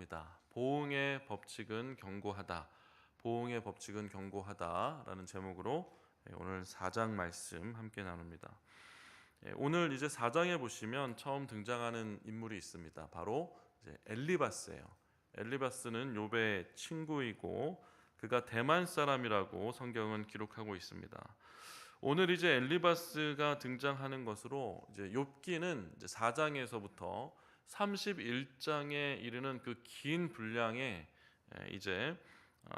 나눕니다. 보응의 법칙은 견고하다. 보응의 법칙은 견고하다라는 제목으로 오늘 4장 말씀 함께 나눕니다. 오늘 이제 4장에 보시면 처음 등장하는 인물이 있습니다. 바로 이제 엘리바스예요. 엘리바스는 욥의 친구이고 그가 대만 사람이라고 성경은 기록하고 있습니다. 오늘 이제 엘리바스가 등장하는 것으로 이제 욥기는 이제 4장에서부터 31장에 이르는 그 긴 분량의 이제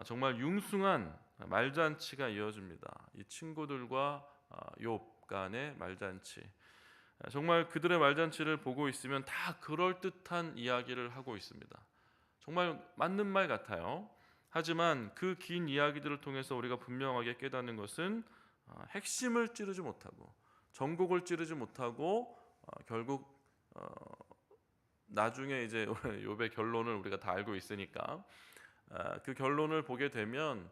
정말 융숭한 말잔치가 이어집니다. 이 친구들과 욥 간의 말잔치. 정말 그들의 말잔치를 보고 있으면 다 그럴듯한 이야기를 하고 있습니다. 정말 맞는 말 같아요. 하지만 그 긴 이야기들을 통해서 우리가 분명하게 깨닫는 것은 핵심을 찌르지 못하고 전곡을 찌르지 못하고 결국 나중에 이제 욥의 결론을 우리가 다 알고 있으니까 그 결론을 보게 되면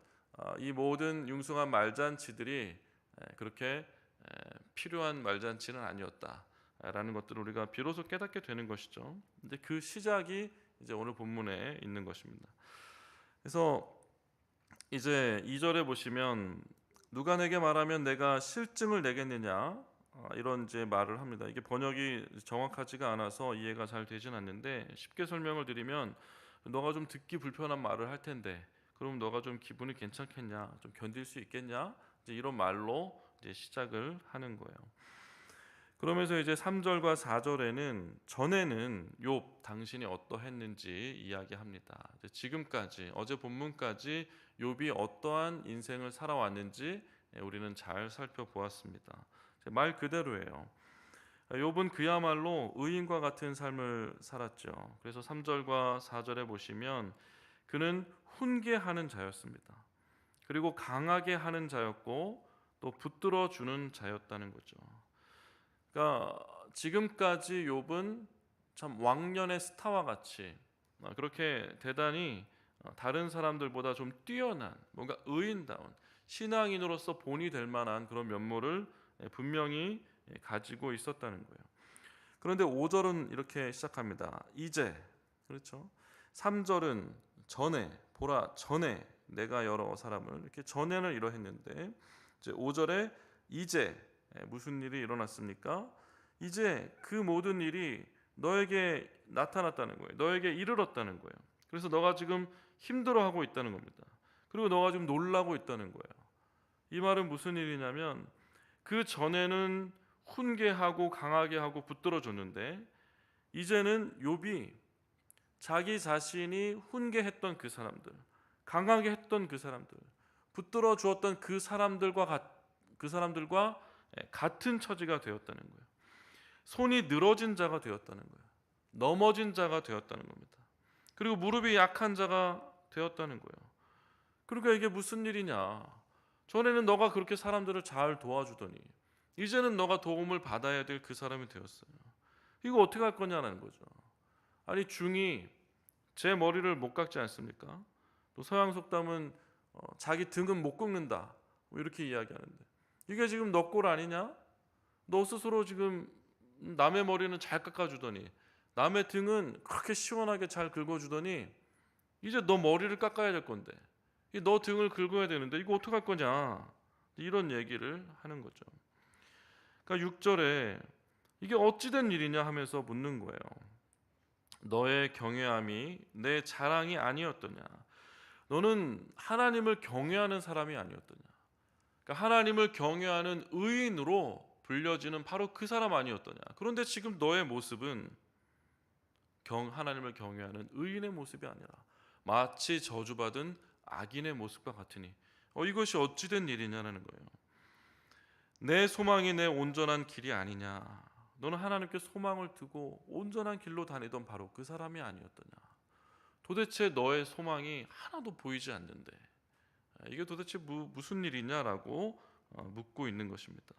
이 모든 융숭한 말잔치들이 그렇게 필요한 말잔치는 아니었다라는 것들을 우리가 비로소 깨닫게 되는 것이죠. 근데 그 시작이 이제 오늘 본문에 있는 것입니다. 그래서 이제 2절에 보시면 누가 내게 말하면 내가 실증을 내겠느냐 이런 이제 말을 합니다. 이게 번역이 정확하지가 않아서 이해가 잘 되진 않는데 쉽게 설명을 드리면 너가 좀 듣기 불편한 말을 할 텐데 그럼 너가 좀 기분이 괜찮겠냐, 좀 견딜 수 있겠냐, 이제 이런 말로 이제 시작을 하는 거예요. 그러면서 이제 3절과 4절에는 전에는 욥 당신이 어떠했는지 이야기합니다. 지금까지 어제 본문까지 욥이 어떠한 인생을 살아왔는지 우리는 잘 살펴보았습니다. 말 그대로예요. 욥은 그야말로 의인과 같은 삶을 살았죠. 그래서 3절과 4절에 보시면 그는 훈계하는 자였습니다. 그리고 강하게 하는 자였고 또 붙들어 주는 자였다는 거죠. 그러니까 지금까지 욥은 참 왕년의 스타와 같이 그렇게 대단히 다른 사람들보다 좀 뛰어난 뭔가 의인다운 신앙인으로서 본이 될 만한 그런 면모를 분명히 가지고 있었다는 거예요. 그런데 5절은 이렇게 시작합니다. 이제, 그렇죠? 3절은 전에, 보라 전에 내가 여러 사람을 이렇게 전에는 이러했는데 이제 5절에 이제 무슨 일이 일어났습니까? 이제 그 모든 일이 너에게 나타났다는 거예요. 너에게 이르렀다는 거예요. 그래서 너가 지금 힘들어하고 있다는 겁니다. 그리고 너가 지금 놀라고 있다는 거예요. 이 말은 무슨 일이냐면 그 전에는 훈계하고 강하게 하고 붙들어 줬는데 이제는 욥이 자기 자신이 훈계했던 그 사람들, 강하게 했던 그 사람들, 붙들어 주었던 그 사람들과 같은 처지가 되었다는 거예요. 손이 늘어진 자가 되었다는 거예요. 넘어진 자가 되었다는 겁니다. 그리고 무릎이 약한 자가 되었다는 거예요. 그러니까 이게 무슨 일이냐? 전에는 너가 그렇게 사람들을 잘 도와주더니 이제는 너가 도움을 받아야 될 그 사람이 되었어요. 이거 어떻게 할 거냐는 거죠. 아니 중이 제 머리를 못 깎지 않습니까? 또 서양 속담은 자기 등은 못 꺾는다 뭐 이렇게 이야기하는데 이게 지금 너 꼴 아니냐? 너 스스로 지금 남의 머리는 잘 깎아주더니 남의 등은 그렇게 시원하게 잘 긁어주더니 이제 너 머리를 깎아야 될 건데 너 등을 긁어야 되는데 이거 어떡할 거냐 이런 얘기를 하는 거죠. 그러니까 6절에 이게 어찌된 일이냐 하면서 묻는 거예요. 너의 경외함이 내 자랑이 아니었더냐? 너는 하나님을 경외하는 사람이 아니었더냐? 그러니까 하나님을 경외하는 의인으로 불려지는 바로 그 사람 아니었더냐? 그런데 지금 너의 모습은 하나님을 경외하는 의인의 모습이 아니라 마치 저주받은 악인의 모습과 같으니 이것이 어찌된 일이냐는 거예요. 내 소망이 내 온전한 길이 아니냐? 너는 하나님께 소망을 두고 온전한 길로 다니던 바로 그 사람이 아니었더냐? 도대체 너의 소망이 하나도 보이지 않는데 이게 도대체 무슨 일이냐라고 묻고 있는 것입니다.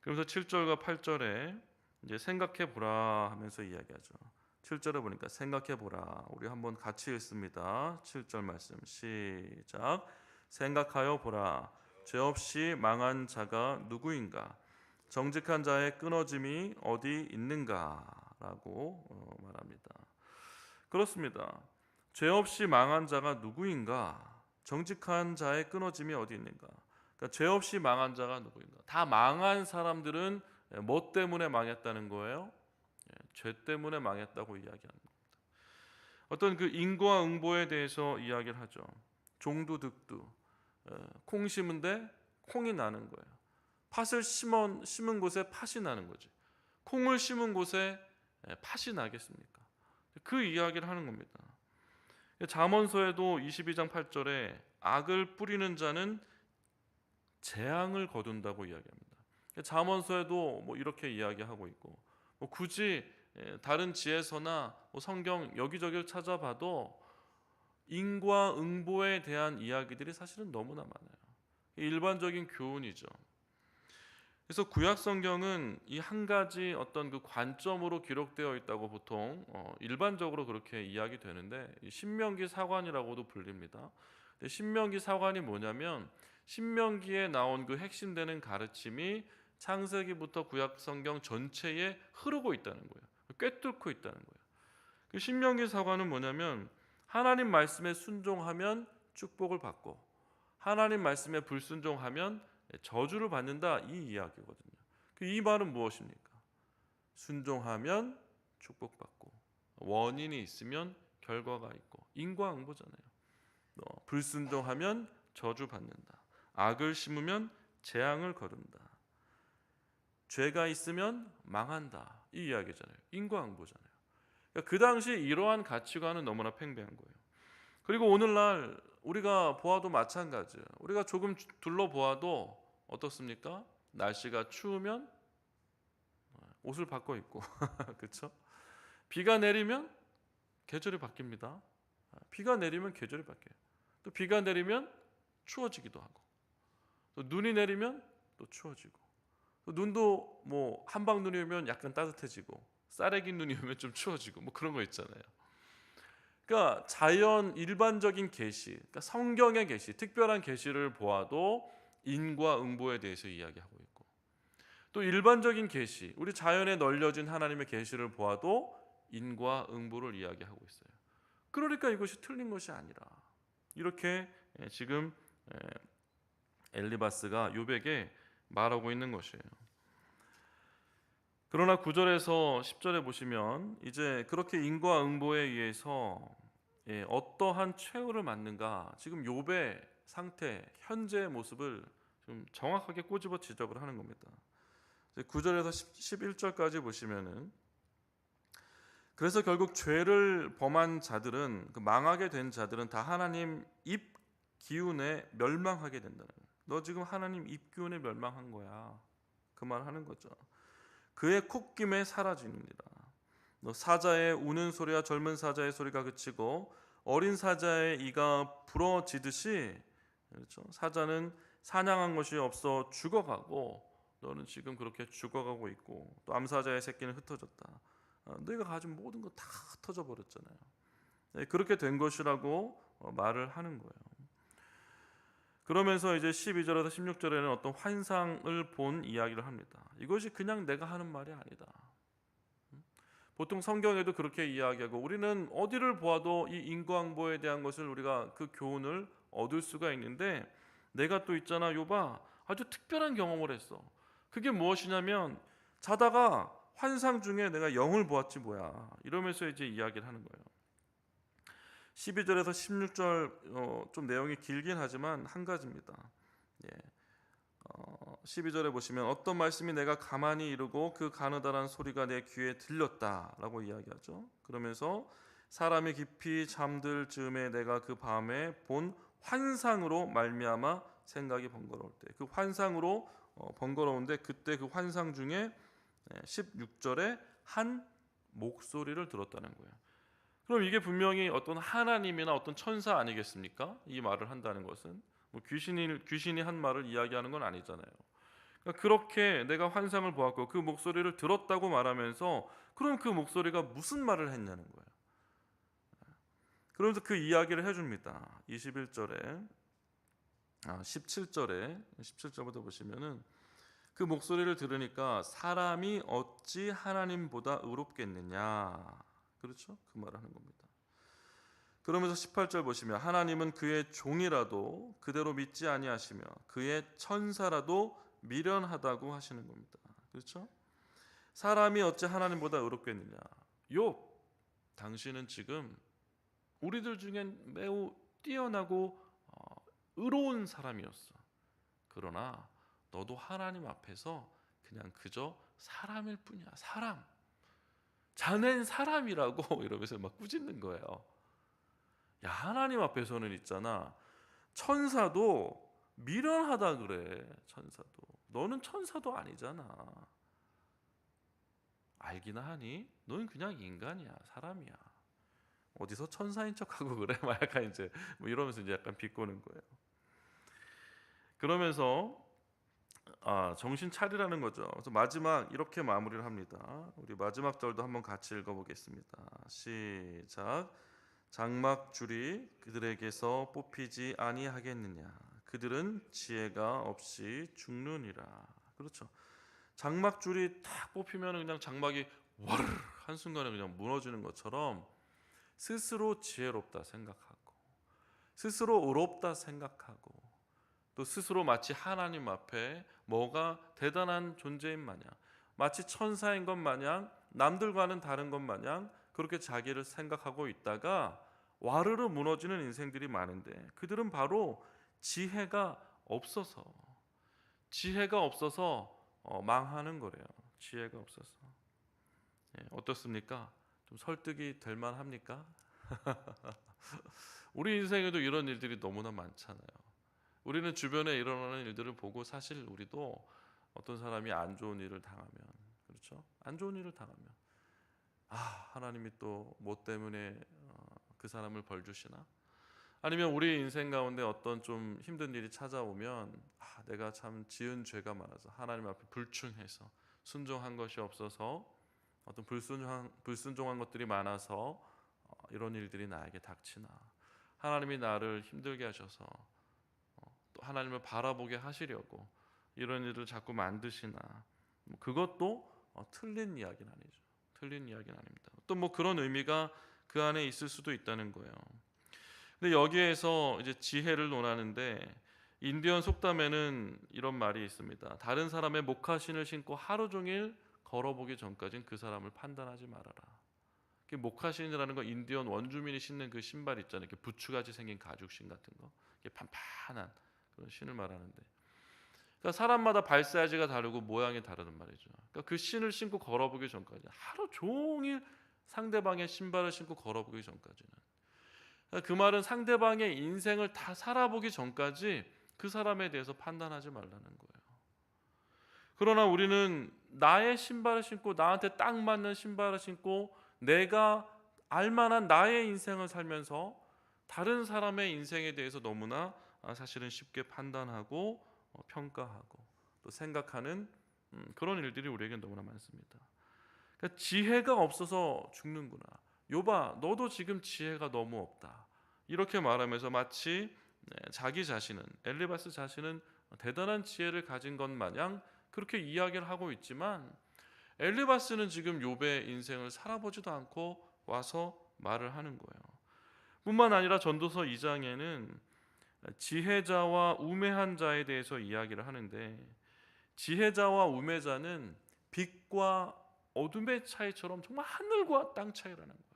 그래서 7절과 8절에 이제 생각해 보라 하면서 이야기하죠. 7절에 보니까 생각해 보라. 우리 한번 같이 읽습니다. 7절 말씀 시작. 생각하여 보라. 죄 없이 망한 자가 누구인가? 정직한 자의 끊어짐이 어디 있는가라고 말합니다. 그렇습니다. 죄 없이 망한 자가 누구인가? 정직한 자의 끊어짐이 어디 있는가? 그러니까 죄 없이 망한 자가 누구인가? 다 망한 사람들은 뭐 때문에 망했다는 거예요? 죄 때문에 망했다고 이야기합니다. 어떤 그 인과 응보에 대해서 이야기를 하죠. 종두득두, 콩 심은데 콩이 나는 거예요. 팥을 심은 곳에 팥이 나는 거지. 콩을 심은 곳에 팥이 나겠습니까? 그 이야기를 하는 겁니다. 잠언서에도 22장 8절에 악을 뿌리는 자는 재앙을 거둔다고 이야기합니다. 잠언서에도 뭐 이렇게 이야기하고 있고, 뭐 굳이 다른 지혜서나 뭐 성경 여기저기를 찾아봐도 인과응보에 대한 이야기들이 사실은 너무나 많아요. 일반적인 교훈이죠. 그래서 구약 성경은 이 한 가지 어떤 그 관점으로 기록되어 있다고 보통 일반적으로 그렇게 이야기되는데, 신명기 사관이라고도 불립니다. 신명기 사관이 뭐냐면 신명기에 나온 그 핵심되는 가르침이 창세기부터 구약 성경 전체에 흐르고 있다는 거예요. 꿰뚫고 있다는 거예요. 그 신명기 사관은 뭐냐면 하나님 말씀에 순종하면 축복을 받고 하나님 말씀에 불순종하면 저주를 받는다, 이 이야기거든요. 이 말은 무엇입니까? 순종하면 축복받고 원인이 있으면 결과가 있고 인과응보잖아요. 불순종하면 저주받는다. 악을 심으면 재앙을 거둔다. 죄가 있으면 망한다, 이 이야기잖아요. 인과응보잖아요. 그러니까 그 당시 이러한 가치관은 너무나 팽배한 거예요. 그리고 오늘날 우리가 보아도 마찬가지예요. 우리가 조금 둘러보아도 어떻습니까? 날씨가 추우면 옷을 바꿔 입고 그렇죠? 비가 내리면 계절이 바뀝니다. 비가 내리면 계절이 바뀌어요. 또 비가 내리면 추워지기도 하고, 또 눈이 내리면 또 추워지고, 또 눈도 뭐 한방 눈이 오면 약간 따뜻해지고, 쌀에기 눈이 오면 좀 추워지고, 뭐 그런 거 있잖아요. 그러니까 자연 일반적인 계시, 그러니까 성경의 계시, 특별한 계시를 보아도 인과응보에 대해서 이야기하고 있고, 또 일반적인 계시, 우리 자연에 널려진 하나님의 계시를 보아도 인과응보를 이야기하고 있어요. 그러니까 이것이 틀린 것이 아니라, 이렇게 지금 엘리바스가 욥에게 말하고 있는 것이에요. 그러나 9절에서 10절에 보시면 이제 그렇게 인과응보에 의해서 어떠한 최후를 맞는가, 지금 욥의 상태, 현재의 모습을 좀 정확하게 꼬집어 지적을 하는 겁니다. 9절에서 11절까지 보시면은, 그래서 결국 죄를 범한 자들은, 그 망하게 된 자들은 다 하나님 입 기운에 멸망하게 된다는 거예요. 너 지금 하나님 입 기운에 멸망한 거야, 그 말 하는 거죠. 그의 콧김에 사라집니다. 너 사자의 우는 소리와 젊은 사자의 소리가 그치고 어린 사자의 이가 부러지듯이, 그렇죠? 사자는 사냥한 것이 없어 죽어가고 너는 지금 그렇게 죽어가고 있고, 또 암사자의 새끼는 흩어졌다. 너희가 가진 모든 거 다 흩어져 버렸잖아요. 그렇게 된 것이라고 말을 하는 거예요. 그러면서 이제 12절에서 16절에는 어떤 환상을 본 이야기를 합니다. 이것이 그냥 내가 하는 말이 아니다. 보통 성경에도 그렇게 이야기하고, 우리는 어디를 보아도 이 인과응보에 대한 것을 우리가 그 교훈을 얻을 수가 있는데, 내가 또 있잖아, 욥아, 아주 특별한 경험을 했어. 그게 무엇이냐면 자다가 환상 중에 내가 영을 보았지 뭐야, 이러면서 이제 이야기를 하는 거예요. 12절에서 16절 좀 내용이 길긴 하지만 한 가지입니다. 12절에 보시면 어떤 말씀이 내가 가만히 이르고 그 가느다란 소리가 내 귀에 들렸다라고 이야기하죠. 그러면서 사람이 깊이 잠들 즈음에 내가 그 밤에 본 환상으로 말미암아 생각이 번거로울 때, 그 환상으로 번거로운데, 그때 그 환상 중에 16절에 한 목소리를 들었다는 거예요. 그럼 이게 분명히 어떤 하나님이나 어떤 천사 아니겠습니까? 이 말을 한다는 것은 뭐 귀신이 한 말을 이야기하는 건 아니잖아요. 그러니까 그렇게 내가 환상을 보았고 그 목소리를 들었다고 말하면서, 그럼 그 목소리가 무슨 말을 했냐는 거예요. 그러면서 그 이야기를 해줍니다. 17절에 17절부터 보시면은, 그 목소리를 들으니까 사람이 어찌 하나님보다 의롭겠느냐, 그렇죠? 그 말을 하는 겁니다. 그러면서 18절 보시면 하나님은 그의 종이라도 그대로 믿지 아니하시며 그의 천사라도 미련하다고 하시는 겁니다. 그렇죠? 사람이 어찌 하나님보다 의롭겠느냐. 욥, 당신은 지금 우리들 중엔 매우 뛰어나고 의로운 사람이었어. 그러나 너도 하나님 앞에서 그냥 그저 사람일 뿐이야. 사람. 자넨 사람이라고 이러면서 막 꾸짖는 거예요. 야, 하나님 앞에서는 있잖아. 천사도 미련하다 그래. 천사도. 너는 천사도 아니잖아. 알기나 하니? 너는 그냥 인간이야. 사람이야. 어디서 천사인 척하고 그래? 막 약간 이제 뭐 이러면서 이제 약간 비꼬는 거예요. 그러면서 정신 차리라는 거죠. 그래서 마지막 이렇게 마무리를 합니다. 우리 마지막 절도 한번 같이 읽어보겠습니다. 시작. 장막줄이 그들에게서 뽑히지 아니하겠느냐. 그들은 지혜가 없이 죽느니라. 그렇죠. 장막줄이 딱 뽑히면 그냥 장막이 와르르 한순간에 그냥 무너지는 것처럼 스스로 지혜롭다 생각하고 스스로 의롭다 생각하고 또 스스로 마치 하나님 앞에 뭐가 대단한 존재인 마냥 마치 천사인 것 마냥 남들과는 다른 것 마냥 그렇게 자기를 생각하고 있다가 와르르 무너지는 인생들이 많은데 그들은 바로 지혜가 없어서 망하는 거래요. 지혜가 없어서. 어떻습니까? 좀 설득이 될 만합니까? 우리 인생에도 이런 일들이 너무나 많잖아요. 우리는 주변에 일어나는 일들을 보고 사실 우리도 어떤 사람이 안 좋은 일을 당하면, 그렇죠? 안 좋은 일을 당하면 하나님이 또 뭐 때문에 그 사람을 벌 주시나? 아니면 우리 인생 가운데 어떤 좀 힘든 일이 찾아오면 내가 참 지은 죄가 많아서 하나님 앞에 불충해서 순종한 것이 없어서 어떤 불순종한 것들이 많아서 이런 일들이 나에게 닥치나? 하나님이 나를 힘들게 하셔서 또 하나님을 바라보게 하시려고 이런 일을 자꾸 만드시나? 그것도 틀린 이야기는 아니죠. 틀린 이야기는 아닙니다. 또 뭐 그런 의미가 그 안에 있을 수도 있다는 거예요. 근데 여기에서 이제 지혜를 논하는데 인디언 속담에는 이런 말이 있습니다. 다른 사람의 목화신을 신고 하루 종일 걸어보기 전까지는 그 사람을 판단하지 말아라. 목화신이라는 건 인디언 원주민이 신는 그 신발 있잖아요. 이렇게 부추같이 생긴 가죽신 같은 거, 이게 판판한 그런 신을 말하는데, 그러니까 사람마다 발 사이즈가 다르고 모양이 다르단 말이죠. 그러니까 그 신을 신고 걸어보기 전까지 하루 종일 상대방의 신발을 신고 걸어보기 전까지는, 그 말은 상대방의 인생을 다 살아보기 전까지 그 사람에 대해서 판단하지 말라는 거예요. 그러나 우리는 나의 신발을 신고 나한테 딱 맞는 신발을 신고 내가 알만한 나의 인생을 살면서 다른 사람의 인생에 대해서 너무나 사실은 쉽게 판단하고 평가하고 또 생각하는 그런 일들이 우리에게 너무나 많습니다. 그러니까 지혜가 없어서 죽는구나. 욥아, 너도 지금 지혜가 너무 없다. 이렇게 말하면서 마치 자기 자신은, 엘리바스 자신은 대단한 지혜를 가진 것 마냥 그렇게 이야기를 하고 있지만 엘리바스는 지금 욥의 인생을 살아보지도 않고 와서 말을 하는 거예요. 뿐만 아니라 전도서 2장에는 지혜자와 우매한 자에 대해서 이야기를 하는데, 지혜자와 우매자는 빛과 어둠의 차이처럼 정말 하늘과 땅 차이라는 거예요.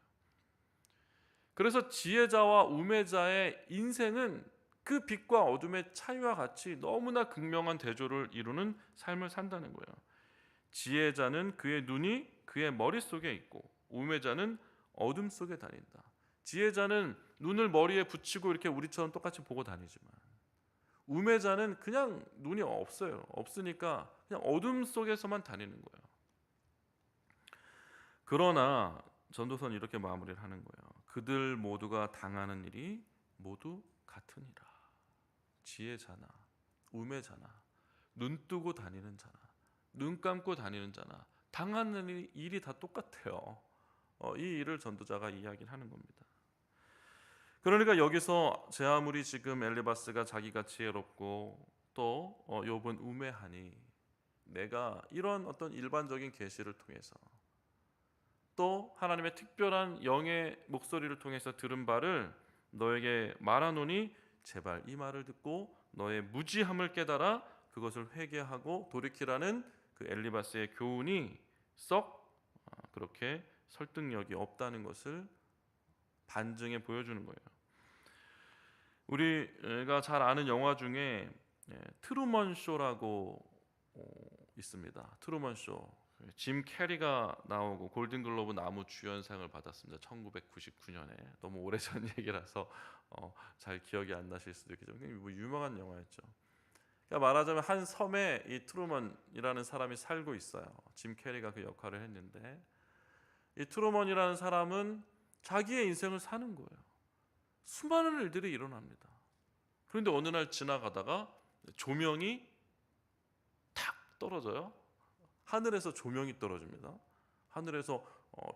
그래서 지혜자와 우매자의 인생은 그 빛과 어둠의 차이와 같이 너무나 극명한 대조를 이루는 삶을 산다는 거예요. 지혜자는 그의 눈이 그의 머릿속에 있고 우매자는 어둠 속에 다닌다. 지혜자는 눈을 머리에 붙이고 이렇게 우리처럼 똑같이 보고 다니지만 우매자는 그냥 눈이 없어요. 없으니까 그냥 어둠 속에서만 다니는 거예요. 그러나 전도서는 이렇게 마무리를 하는 거예요. 그들 모두가 당하는 일이 모두 같으니라. 지혜자나 우매자나 눈 뜨고 다니는 자나 눈 감고 다니는 자나 당하는 일이 다 똑같아요. 이 일을 전도자가 이야기를 하는 겁니다. 그러니까 여기서 제 아무리 지금 엘리바스가 자기가 지혜롭고 또 욥은 우매하니 내가 이런 어떤 일반적인 계시를 통해서 또 하나님의 특별한 영의 목소리를 통해서 들은 바를 너에게 말하노니 제발 이 말을 듣고 너의 무지함을 깨달아 그것을 회개하고 돌이키라는 그 엘리바스의 교훈이 썩 그렇게 설득력이 없다는 것을 반증해 보여주는 거예요. 우리가 잘 아는 영화 중에 트루먼 쇼라고 있습니다. 트루먼 쇼. 짐 캐리가 나오고 골든글로브 나무 주연상을 받았습니다. 1999년에. 너무 오래전 얘기라서 잘 기억이 안 나실 수도 있겠죠. 뭐 유명한 영화였죠. 그러니까 말하자면 한 섬에 이 트루먼이라는 사람이 살고 있어요. 짐 캐리가 그 역할을 했는데 이 트루먼이라는 사람은 자기의 인생을 사는 거예요. 수많은 일들이 일어납니다. 그런데 어느 날 지나가다가 조명이 탁 떨어져요. 하늘에서 조명이 떨어집니다. 하늘에서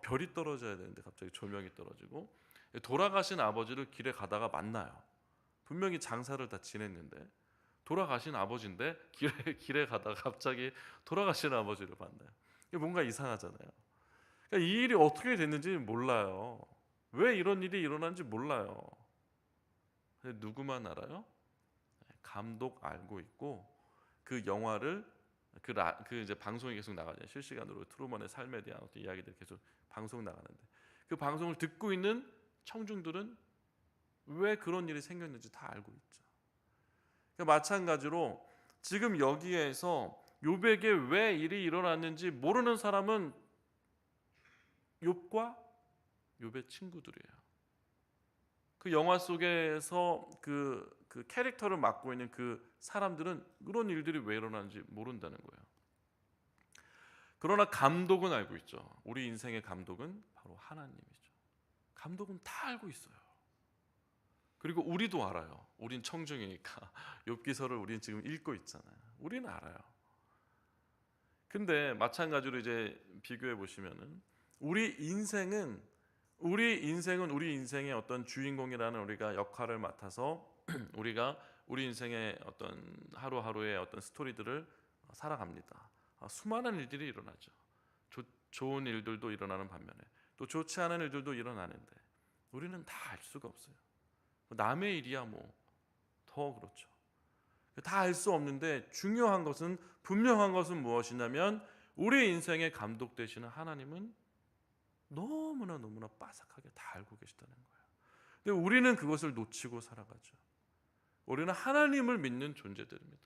별이 떨어져야 되는데 갑자기 조명이 떨어지고 돌아가신 아버지를 길에 가다가 만나요. 분명히 장사를 다 지냈는데 돌아가신 아버지인데 길에 가다가 갑자기 돌아가신 아버지를 만나요. 이게 뭔가 이상하잖아요. 그러니까 이 일이 어떻게 됐는지 몰라요. 왜 이런 일이 일어난지 몰라요. 근데 누구만 알아요? 감독 알고 있고 그 영화를 그 이제 방송이 계속 나가잖아요. 실시간으로 트루먼의 삶에 대한 어떤 이야기들 계속 방송 나가는데 그 방송을 듣고 있는 청중들은 왜 그런 일이 생겼는지 다 알고 있죠. 그러니까 마찬가지로 지금 여기에서 욥에게 왜 일이 일어났는지 모르는 사람은 욥과 욥의 친구들이에요. 그 영화 속에서 그 캐릭터를 맡고 있는 그 사람들은 그런 일들이 왜 일어나는지 모른다는 거예요. 그러나 감독은 알고 있죠. 우리 인생의 감독은 바로 하나님이죠. 감독은 다 알고 있어요. 그리고 우리도 알아요. 우린 청중이니까 욥기서를 우린 지금 읽고 있잖아요. 우리는 알아요. 근데 마찬가지로 이제 비교해 보시면은 우리 인생은 우리 인생의 어떤 주인공이라는 우리가 역할을 맡아서 우리가 우리 인생의 어떤 하루하루의 어떤 스토리들을 살아갑니다. 수많은 일들이 일어나죠. 좋은 일들도 일어나는 반면에 또 좋지 않은 일들도 일어나는데 우리는 다 알 수가 없어요. 남의 일이야 뭐 더 그렇죠. 다 알 수 없는데 중요한 것은 분명한 것은 무엇이냐면 우리 인생의 감독 되시는 하나님은 너무나 빠삭하게 다 알고 계시다는 거예요. 근데 우리는 그것을 놓치고 살아가죠. 우리는 하나님을 믿는 존재들입니다.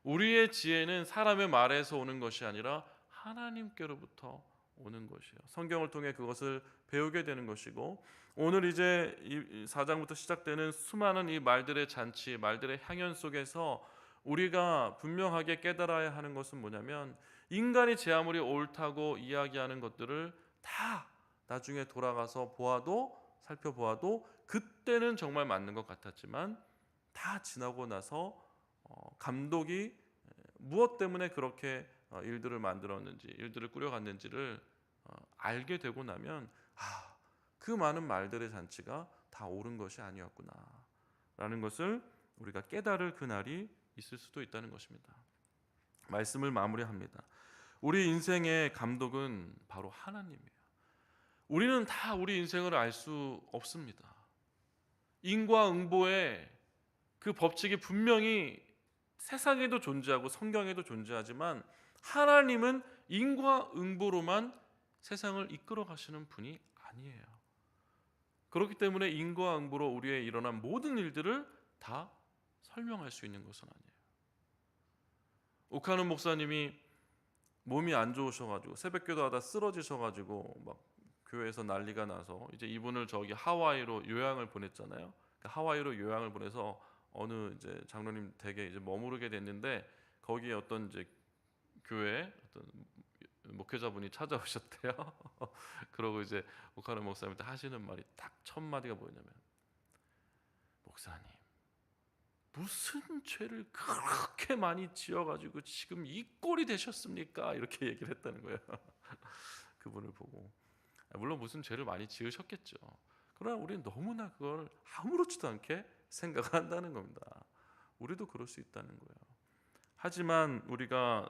우리의 지혜는 사람의 말에서 오는 것이 아니라 하나님께로부터 오는 것이에요. 성경을 통해 그것을 배우게 되는 것이고 오늘 이제 이 4장부터 시작되는 수많은 이 말들의 잔치, 말들의 향연 속에서 우리가 분명하게 깨달아야 하는 것은 뭐냐면 인간이 제 아무리 옳다고 이야기하는 것들을 다 나중에 돌아가서 살펴보아도 그때는 정말 맞는 것 같았지만 다 지나고 나서 감독이 무엇 때문에 그렇게 일들을 만들었는지 일들을 꾸려갔는지를 알게 되고 나면 그 많은 말들의 잔치가 다 옳은 것이 아니었구나 라는 것을 우리가 깨달을 그날이 있을 수도 있다는 것입니다. 말씀을 마무리합니다. 우리 인생의 감독은 바로 하나님이에요. 우리는 다 우리 인생을 알 수 없습니다. 인과응보의 그 법칙이 분명히 세상에도 존재하고 성경에도 존재하지만 하나님은 인과응보로만 세상을 이끌어 가시는 분이 아니에요. 그렇기 때문에 인과응보로 우리의 일어난 모든 일들을 다 설명할 수 있는 것은 아니에요. 오카는 목사님이 몸이 안 좋으셔가지고 새벽기도 하다 쓰러지셔가지고 막 교회에서 난리가 나서 이제 이분을 저기 하와이로 요양을 보냈잖아요. 하와이로 요양을 보내서 어느 이제 장로님 댁에 이제 머무르게 됐는데 거기에 어떤 이제 교회 어떤 목회자분이 찾아오셨대요. 그러고 이제 오카노 목사님한테 하시는 말이 딱 첫 마디가 뭐냐면 목사님 무슨 죄를 그렇게 많이 지어가지고 지금 이 꼴이 되셨습니까? 이렇게 얘기를 했다는 거예요. 그분을 보고 물론 무슨 죄를 많이 지으셨겠죠. 그러나 우리는 너무나 그걸 아무렇지도 않게 생각한다는 겁니다. 우리도 그럴 수 있다는 거예요. 하지만 우리가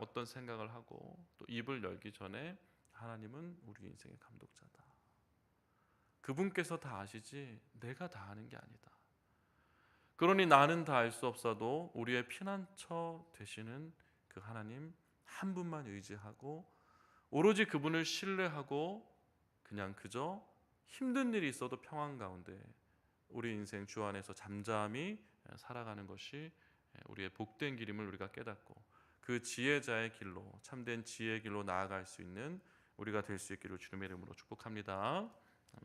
어떤 생각을 하고 또 입을 열기 전에 하나님은 우리 인생의 감독자다. 그분께서 다 아시지 내가 다 아는 게 아니다. 그러니 나는 다 알 수 없어도 우리의 피난처 되시는 그 하나님 한 분만 의지하고 오로지 그분을 신뢰하고 그냥 그저 힘든 일이 있어도 평안 가운데 우리 인생 주 안에서 잠잠히 살아가는 것이 우리의 복된 길임을 우리가 깨닫고 그 지혜자의 길로, 참된 지혜의 길로 나아갈 수 있는 우리가 될 수 있기를 주님의 이름으로 축복합니다.